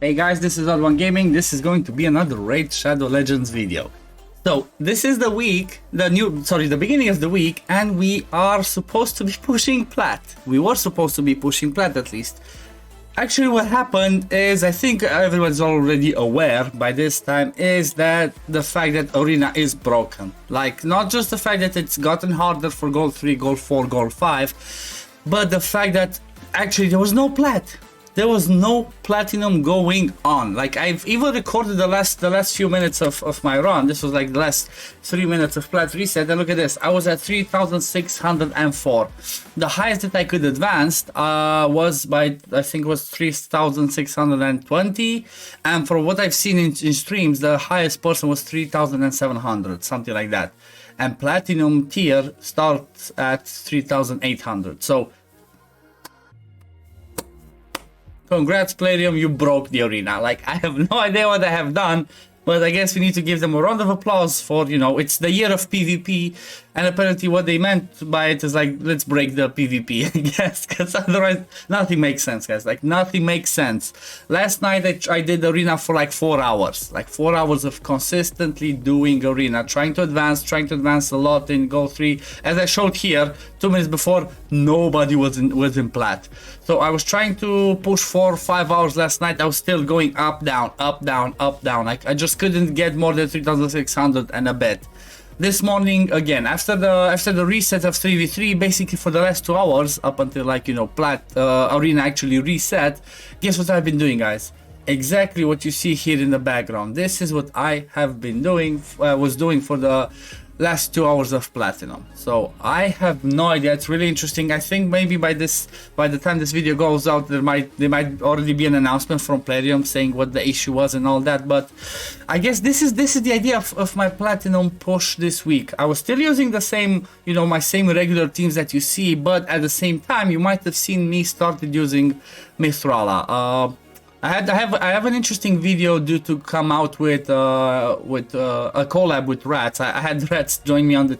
Hey guys, this is OddOneGaming. This is going to be another Raid Shadow Legends video. So this is the week, the beginning of the week, and we are supposed to be pushing plat. We were supposed to be pushing plat at least. Actually, what happened is, I think everyone's already aware by this time, is that the fact that Arena is broken. Like, not just the fact that it's gotten harder for Gold 3, Gold 4, Gold 5, but the fact that actually there was no plat. There was no platinum going on. Like, I've even recorded the last few minutes of my run. This was like the last 3 minutes of plat reset, and look at this. I was at 3,604. The highest that I could advance was by, I think it was 3,620, and for what I've seen in streams, the highest person was 3,700, something like that. And platinum tier starts at 3,800. So congrats, Palladium, you broke the arena. Like, I have no idea what I have done, but I guess we need to give them a round of applause for, you know, it's the year of PvP, and apparently what they meant by it is like, let's break the PvP, I guess, because otherwise nothing makes sense, guys. Like, nothing makes sense. Last night I did arena for like 4 hours, like 4 hours of consistently doing arena, trying to advance a lot in Gold 3. As I showed here 2 minutes before, nobody was in plat. So I was trying to push 4 or 5 hours last night. I was still going up, down, up, down, up, down. Like, I just couldn't get more than 3,600 and a bit. This morning, again, after the reset of 3v3, basically for the last 2 hours, up until, like, you know, plat arena actually reset, guess what I've been doing, guys? Exactly what you see here in the background. This is what I have been doing, was doing for the last 2 hours of platinum. So I have no idea. It's really interesting. I think maybe by the time this video goes out, there might already be an announcement from Palladium saying what the issue was and all that. But I guess this is the idea of my platinum push this week. I was still using the same, you know, my same regular teams that you see, but at the same time, you might have seen me started using Mithrala. I have an interesting video due to come out with a collab with Rats. I had Rats join me on the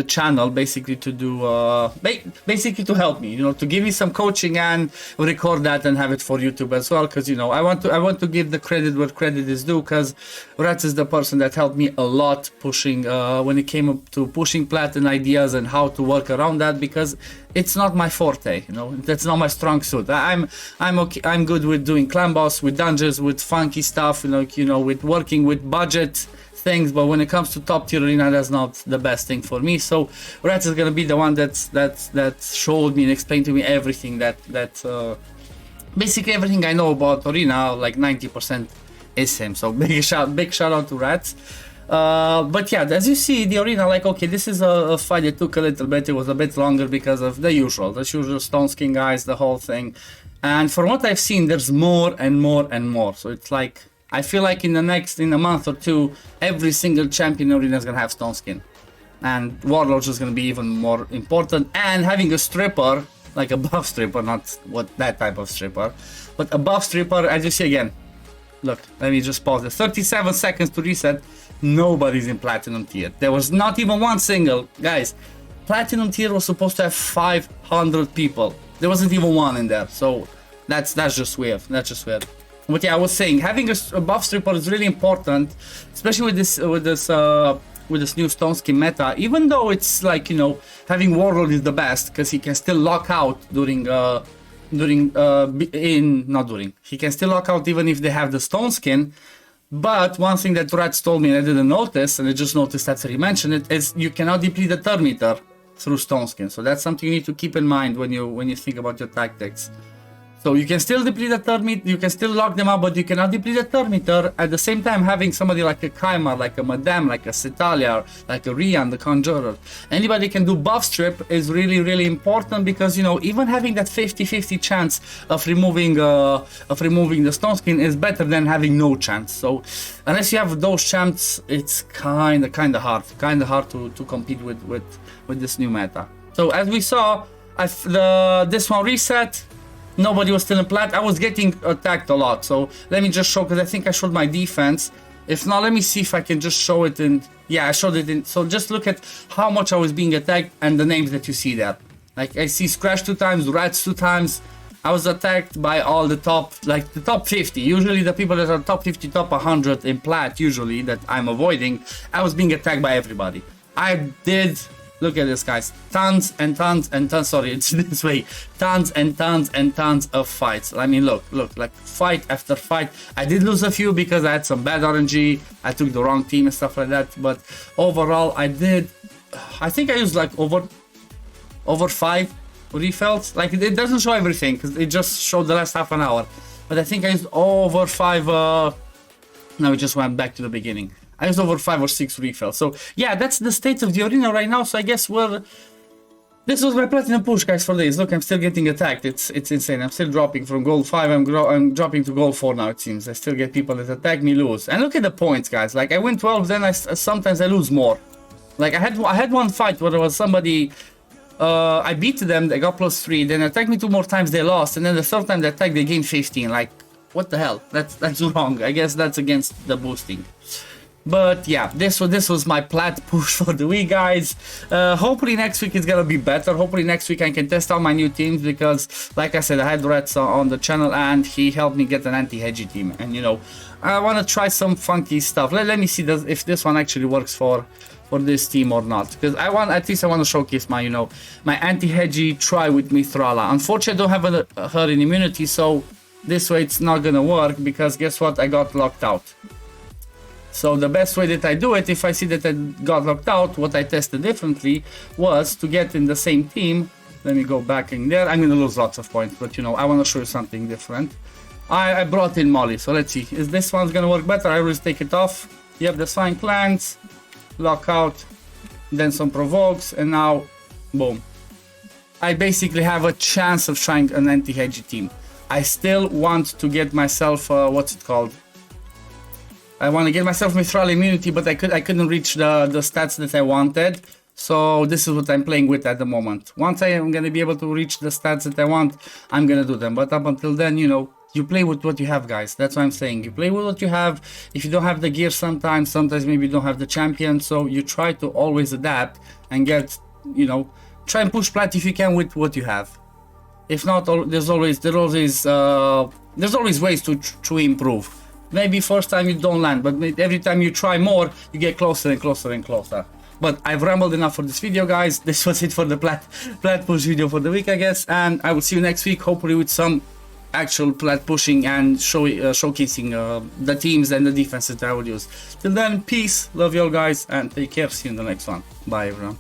channel, basically to do basically to help me, you know, to give me some coaching and record that and have it for YouTube as well. Because, you know, I want to give the credit where credit is due, because Rats is the person that helped me a lot pushing when it came up to pushing plat and ideas and how to work around that, because it's not my forte, you know, that's not my strong suit. I'm okay. I'm good with doing clan boss, with dungeons, with funky stuff, you know, with working with budget things. But when it comes to top tier arena, that's not the best thing for me. So Rats is gonna be the one that showed me and explained to me everything that basically everything I know about arena, like 90% is him. So big shout out to Rats. But yeah, as you see, the arena, like, okay, this is a fight that took a little bit. It was a bit longer because of the usual stone skin guys, the whole thing. And from what I've seen, there's more and more and more. So it's like, I feel like in a month or two, every single champion arena is gonna have stone skin, and warlords is gonna be even more important. And having a stripper, like a buff stripper, not that type of stripper, but a buff stripper, as you see again. Look, let me just pause it. 37 seconds to reset. Nobody's in platinum tier. There was not even one single, guys. Platinum tier was supposed to have 500 people. There wasn't even one in there. So that's just weird. That's just weird. But yeah, I was saying, having a buff stripper is really important, especially with this new stone skin meta. Even though it's like, you know, having warlord is the best, because he can still lock out he can still lock out even if they have the stone skin. But one thing that Rats told me and I didn't notice, and I just noticed after he mentioned it, is you cannot deplete the turn meter through stone skin. So that's something you need to keep in mind when you think about your tactics. So you can still deplete the turn meter, you can still lock them up, but you cannot deplete the turn meter. At the same time, having somebody like a Kaimar, like a Madame, like a Cetalia, like a Rian, the Conjurer, anybody can do buff strip is really, really important, because, you know, even having that 50-50 chance of removing the stone skin is better than having no chance. So unless you have those champs, it's kind of hard to compete with this new meta. So as we saw, this one reset. Nobody was still in plat. I was getting attacked a lot. So let me just show, because I think I showed my defense. If not, let me see if I can just show it in. Yeah, I showed it in. So just look at how much I was being attacked and the names that you see there. Like, I see Scratch 2 times, Rats 2 times. I was attacked by all the top, like the top 50. Usually the people that are top 50, top 100 in plat, usually that I'm avoiding, I was being attacked by everybody. I did, look at this guys, tons and tons and tons, sorry, it's this way, tons and tons and tons of fights. I mean, look, like fight after fight. I did lose a few because I had some bad RNG, I took the wrong team and stuff like that, but overall I think I used like over 5 refills. Like it doesn't show everything because it just showed the last half an hour, but I think I used over 5 now we just went back to the beginning. I used over 5 or 6 refills. So yeah, that's the state of the arena right now. So I guess this was my platinum push, guys, for this. Look, I'm still getting attacked. It's insane. I'm still dropping from gold 5. I'm dropping to gold 4 now, it seems. I still get people that attack me, lose. And look at the points, guys. Like I win 12, then sometimes I lose more. Like I had one fight where there was somebody, I beat them, they got +3, then attacked me 2 more times, they lost, and then the third time they attacked, they gained 15. Like, what the hell? That's wrong. I guess that's against the boosting. But yeah, this was my plat push for the week, guys. Hopefully next week it's gonna be better. Hopefully next week I can test out my new teams, because like I said, I had Reds on the channel and he helped me get an anti-hedgy team, and you know, I want to try some funky stuff. Let me see if this one actually works for this team or not, because at least I want to showcase my, you know, my anti-hedgy try with Mithrala. Unfortunately I don't have her in immunity, so this way it's not gonna work, because guess what, I got locked out. So the best way that I do it, if I see that I got locked out, what I tested differently was to get in the same team. Let me go back in there. I'm gonna lose lots of points, but you know, I want to show you something different. I brought in Molly, so let's see, is this one's gonna work better? I always take it off. Yep, that's fine. Clans, lockout, then some provokes, and now boom, I basically have a chance of trying an anti-hedgy team. I still want to get myself what's it called, I want to get myself Mithril immunity, but I couldn't reach the stats that I wanted, so this is what I'm playing with at the moment. Once I am gonna be able to reach the stats that I want, I'm gonna do them, but up until then, you know, you play with what you have, guys. That's what I'm saying. You play with what you have. If you don't have the gear sometimes maybe you don't have the champion, so you try to always adapt and get, you know, try and push plat if you can with what you have. If not, there's always ways to improve. Maybe first time you don't land, but every time you try more, you get closer and closer and closer. But I've rambled enough for this video, guys. This was it for the plat push video for the week, I guess, and I will see you next week, hopefully with some actual plat pushing and showcasing the teams and the defenses that I will use. Till then, peace, love you all, guys, and take care. See you in the next one. Bye, everyone.